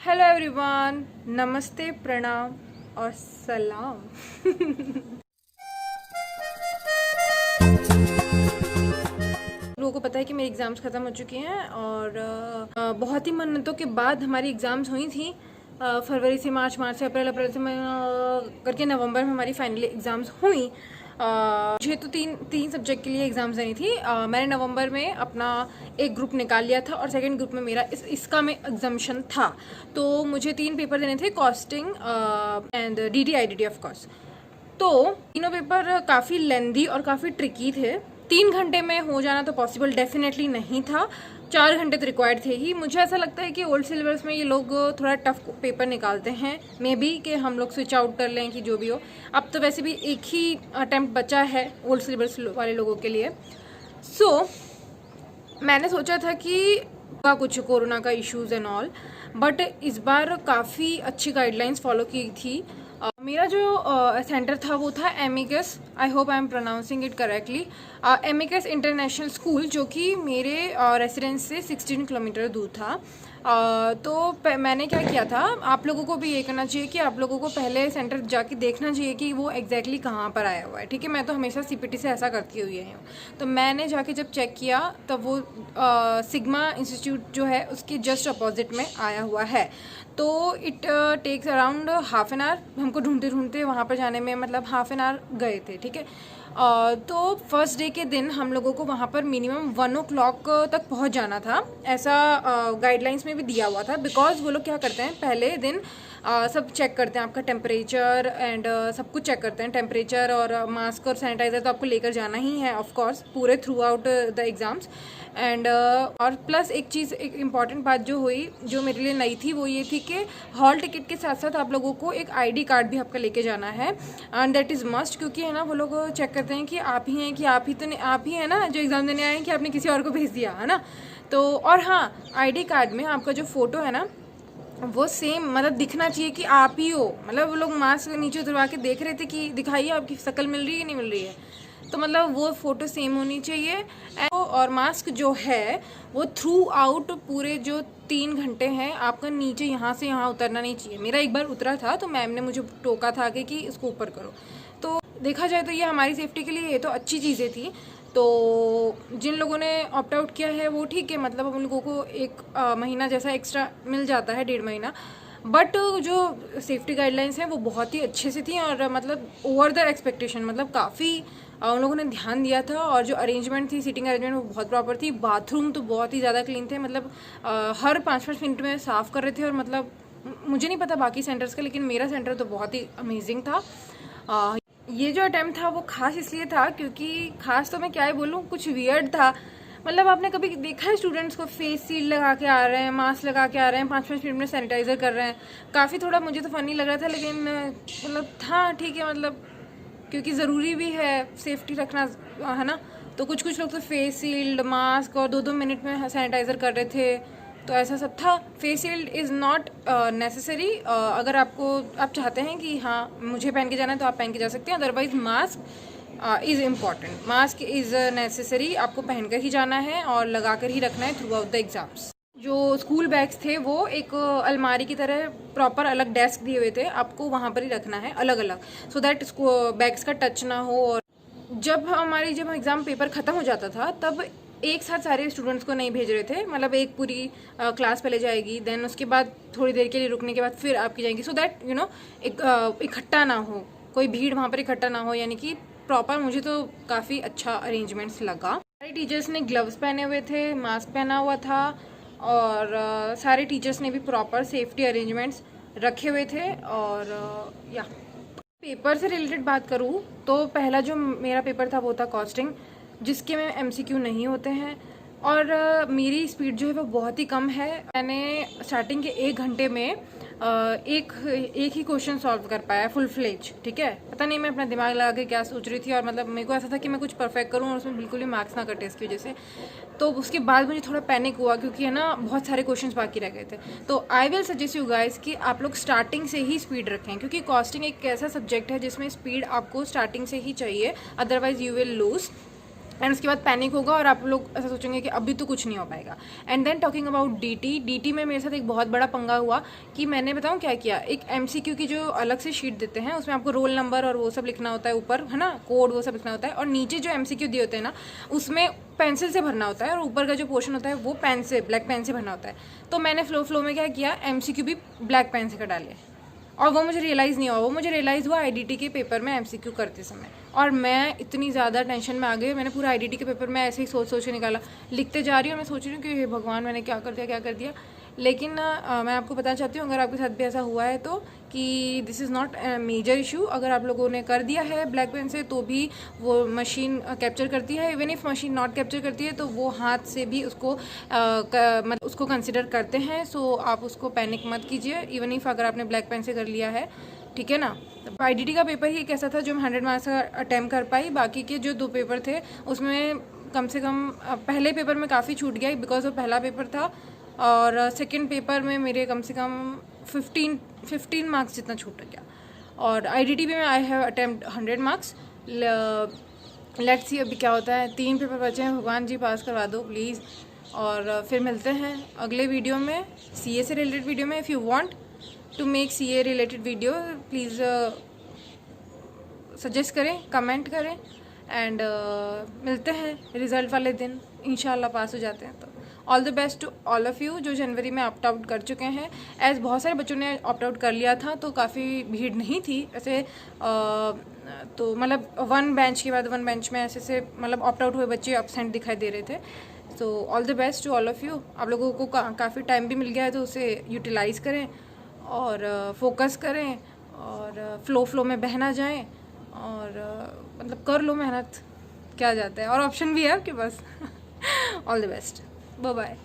Hello everyone, नमस्ते, प्रणाम और सलाम। लोगों को पता है कि मेरी एग्ज़ाम्स ख़त्म हो चुकी हैं और बहुत ही मन्नतों के बाद हमारी एग्ज़ाम्स हुई थी। फरवरी से मार्च, मार्च से अप्रैल, अप्रैल से करके नवंबर में हमारी फाइनली एग्ज़ाम्स हुई। मुझे तो तीन सब्जेक्ट के लिए एग्ज़ाम्स देनी थी। मैंने नवंबर में अपना एक ग्रुप निकाल लिया था और सेकंड ग्रुप में मेरा इसका में एग्जामिशन था। तो मुझे 3 पेपर देने थे, costing and DDIDT of course. तो तीनों पेपर काफ़ी लेंदी और काफ़ी ट्रिकी थे। 3 घंटे में हो जाना तो पॉसिबल डेफिनेटली नहीं था, 4 घंटे तो रिक्वायर्ड थे ही। मुझे ऐसा लगता है कि ओल्ड सिलेबस में ये लोग थोड़ा टफ पेपर निकालते हैं, मे बी कि हम लोग स्विच आउट कर लें कि जो भी हो। अब तो वैसे भी एक ही अटेम्प्ट बचा है ओल्ड सिलेबस वाले लोगों के लिए। मैंने सोचा था कि कुछ कोरोना का इश्यूज एंड ऑल, बट इस बार काफ़ी अच्छी गाइडलाइंस फॉलो की थी। मेरा जो सेंटर था वो था amicus, I hope I am pronouncing it correctly, amicus international school, जो कि मेरे रेसिडेंस से 16 किलोमीटर दूर था। तो मैंने क्या किया था, आप लोगों को भी ये करना चाहिए कि आप लोगों को पहले सेंटर जाके देखना चाहिए कि वो एग्जैक्टली कहाँ पर आया हुआ है। ठीक है, मैं तो हमेशा CPT से ऐसा करती हुई हूँ। तो मैंने जाके जब चेक किया तब वो सिग्मा इंस्टीट्यूट जो है उसके जस्ट अपोजिट में आया हुआ है। तो it takes around half an hour, हमको ढूंढते ढूंढते वहाँ पर जाने में मतलब हाफ एन आवर गए थे। ठीक है, तो फर्स्ट डे के दिन हम लोगों को वहाँ पर मिनिमम 1 o'clock तक पहुँच जाना था, ऐसा गाइडलाइंस में भी दिया हुआ था। बिकॉज वो लोग क्या करते हैं, पहले दिन सब चेक करते हैं, आपका टेम्परेचर एंड सब कुछ चेक करते हैं, टेम्परेचर और मास्क और सैनिटाइज़र तो आपको लेकर जाना ही है ऑफ कोर्स पूरे through out the exams. And और प्लस एक चीज़, एक इम्पॉर्टेंट बात जो हुई, जो मेरे लिए नई थी, वो ये थी कि हॉल टिकट के साथ साथ आप लोगों को एक ID कार्ड भी आपका लेके जाना है, एंड दैट इज़ मस्ट। क्योंकि है ना, वो लोग चेक करते हैं कि आप ही हैं, कि आप ही तो नहीं, आप ही हैं ना जो एग्ज़ाम देने आए हैं, कि आपने किसी और को भेज दिया है ना। तो और हाँ, ID कार्ड में आपका जो फ़ोटो है ना वो सेम मतलब दिखना चाहिए कि आप ही हो। मतलब वो लोग मास्क नीचे उतरवा के देख रहे थे कि दिखाइए आपकी शक्ल मिल रही है नहीं मिल रही है, तो मतलब वो फ़ोटो सेम होनी चाहिए। और मास्क जो है वो थ्रू आउट पूरे जो 3 घंटे हैं आपका नीचे यहाँ से यहाँ उतरना नहीं चाहिए। मेरा एक बार उतरा था तो मैम ने मुझे टोका था कि इसको ऊपर करो। तो देखा जाए तो ये हमारी सेफ्टी के लिए ये तो अच्छी चीज़ें थी। तो जिन लोगों ने ऑप्ट आउट किया है वो ठीक है, मतलब उन लोगों को 1 महीना जैसा एक्स्ट्रा मिल जाता है, 1.5 महीना। बट जो सेफ्टी गाइडलाइंस हैं वो बहुत ही अच्छे से थी और मतलब ओवर द एक्सपेक्टेशन, मतलब काफ़ी उन लोगों ने ध्यान दिया था। और जो अरेंजमेंट थी, सीटिंग अरेंजमेंट, वो बहुत प्रॉपर थी। बाथरूम तो बहुत ही ज़्यादा क्लीन थे, मतलब हर 5-5 मिनट में साफ़ कर रहे थे। और मतलब मुझे नहीं पता बाकी सेंटर्स का, लेकिन मेरा सेंटर तो बहुत ही अमेजिंग था। ये जो अटैम्प्ट था वो खास इसलिए था क्योंकि, खास तो मैं क्या ही बोलूँ, कुछ वियर्ड था। मतलब आपने कभी देखा है स्टूडेंट्स को फेस शील्ड लगा के आ रहे हैं, मास्क लगा के आ रहे हैं, 5-5 मिनट में सैनिटाइज़र कर रहे हैं। काफ़ी थोड़ा मुझे तो फ़नी लग रहा था, लेकिन मतलब था ठीक है, मतलब क्योंकि ज़रूरी भी है सेफ्टी रखना, है ना। तो कुछ कुछ लोग तो फेस शील्ड, मास्क और 2-2 मिनट में सैनिटाइज़र कर रहे थे, तो ऐसा सब था। Face shield is not necessary. अगर आप चाहते हैं कि हाँ मुझे पहन के जाना है तो आप पहन के जा सकते हैं, otherwise mask is important. Mask is necessary, आपको पहन कर ही जाना है और लगा कर ही रखना है थ्रू आउट द एग्ज़ाम्स। जो स्कूल बैग्स थे वो एक अलमारी की तरह प्रॉपर अलग डेस्क दिए हुए थे, आपको वहाँ पर ही रखना है अलग अलग, सो दैट बैग्स का टच ना हो। और जब एग्ज़ाम पेपर ख़त्म हो जाता था तब एक साथ सारे स्टूडेंट्स को नहीं भेज रहे थे, मतलब एक पूरी क्लास पहले जाएगी, देन उसके बाद थोड़ी देर के लिए रुकने के बाद फिर आपकी जाएंगी, सो दैट यू नो इकट्ठा ना हो, कोई भीड़ वहाँ पर इकट्ठा ना हो। यानी कि प्रॉपर, मुझे तो काफ़ी अच्छा अरेंजमेंट्स लगा। सारे टीचर्स ने ग्लव्स पहने हुए थे, मास्क पहना हुआ था, और सारे टीचर्स ने भी प्रॉपर सेफ्टी अरेंजमेंट्स रखे हुए थे। और या पेपर से रिलेटेड बात करूँ तो पहला जो मेरा पेपर था वो था कॉस्टिंग, जिसके में MCQ नहीं होते हैं। और मेरी स्पीड जो है वो बहुत ही कम है। मैंने स्टार्टिंग के 1 घंटे में एक ही क्वेश्चन सॉल्व कर पाया फुल फ्लेज। ठीक है, पता नहीं मैं अपना दिमाग लगा के क्या सोच रही थी, और मतलब मेरे को ऐसा था कि मैं कुछ परफेक्ट करूं और उसमें बिल्कुल भी मार्क्स ना कटे इसकी वजह से। तो उसके बाद मुझे थोड़ा पैनिक हुआ क्योंकि है ना बहुत सारे क्वेश्चंस बाकी रह गए थे। तो I will suggest you guys कि आप लोग स्टार्टिंग से ही स्पीड रखें, क्योंकि कॉस्टिंग एक ऐसा सब्जेक्ट है जिसमें स्पीड आपको स्टार्टिंग से ही चाहिए, otherwise you will lose. And उसके बाद पैनिक होगा और आप लोग ऐसा सोचेंगे कि अभी तो कुछ नहीं हो पाएगा। And then talking about DT में मेरे साथ एक बहुत बड़ा पंगा हुआ कि मैंने बताऊँ क्या किया, एक एमसीक्यू की जो अलग से शीट देते हैं उसमें आपको रोल नंबर और वो सब लिखना होता है ऊपर, है ना, कोड वो सब लिखना होता है, और नीचे जो एमसीक्यू दिए होते हैं ना उसमें पेंसिल से भरना होता है और ऊपर का जो पोर्शन होता है वो पेन से, ब्लैक पेन से भरना होता है। तो मैंने फ्लो में क्या किया, एमसीक्यू भी ब्लैक पेन से कर डाले और वो मुझे रियलाइज़ नहीं हुआ। वो मुझे रियलाइज़ हुआ आईडीटी के पेपर में एमसीक्यू करते समय, और मैं इतनी ज़्यादा टेंशन में आ गई। मैंने पूरा आईडीटी के पेपर में ऐसे ही सोच के निकाला, लिखते जा रही हूँ, मैं सोच रही हूँ कि हे भगवान मैंने क्या कर दिया। लेकिन मैं आपको बताना चाहती हूँ, अगर आपके साथ भी ऐसा हुआ है तो, कि this is not major issue. अगर आप लोगों ने कर दिया है ब्लैक पेन से तो भी वो मशीन कैप्चर करती है। Even if machine not capture करती है तो वो हाथ से भी उसको मतलब उसको कंसिडर करते हैं। सो आप उसको पैनिक मत कीजिए, इवन इफ़ अगर आपने ब्लैक पेन से कर लिया है, ठीक है ना। आईडीटी का पेपर ही एक ऐसा था जो मैं 100 मार्क्स का अटैम्प्ट कर पाई। बाकी के जो 2 पेपर थे उसमें कम से कम पहले पेपर में काफ़ी छूट गया बिकॉज वो पहला पेपर था, और सेकंड पेपर में मेरे कम से कम 15 मार्क्स जितना छूट गया। और आईडीटी में I have attempt 100 marks. Let's see अभी क्या होता है। 3 पेपर बचे हैं, भगवान जी पास करवा दो प्लीज़। और फिर मिलते हैं अगले वीडियो में, सीए से रिलेटेड वीडियो में। If you want to make CA related video please suggest करें, कमेंट करें। एंड मिलते हैं रिज़ल्ट वाले दिन, इंशाल्लाह पास हो जाते हैं तो। All the best to all of you जो जनवरी में ऑप्ट आउट कर चुके हैं। एज बहुत सारे बच्चों ने ऑप्ट आउट कर लिया था तो काफ़ी भीड़ नहीं थी ऐसे, तो मतलब 1 बेंच के बाद 1 बेंच में ऐसे मतलब ऑप्ट आउट हुए बच्चे एब्सेंट दिखाई दे रहे थे। So all the best to all of you. आप लोगों को काफ़ी टाइम भी मिल गया है तो उसे यूटिलाइज़ करें और फोकस करें और फ्लो में बहना जाएं और मतलब कर लो मेहनत, क्या जाता है, और ऑप्शन भी है आपके पास। All the best, bye bye.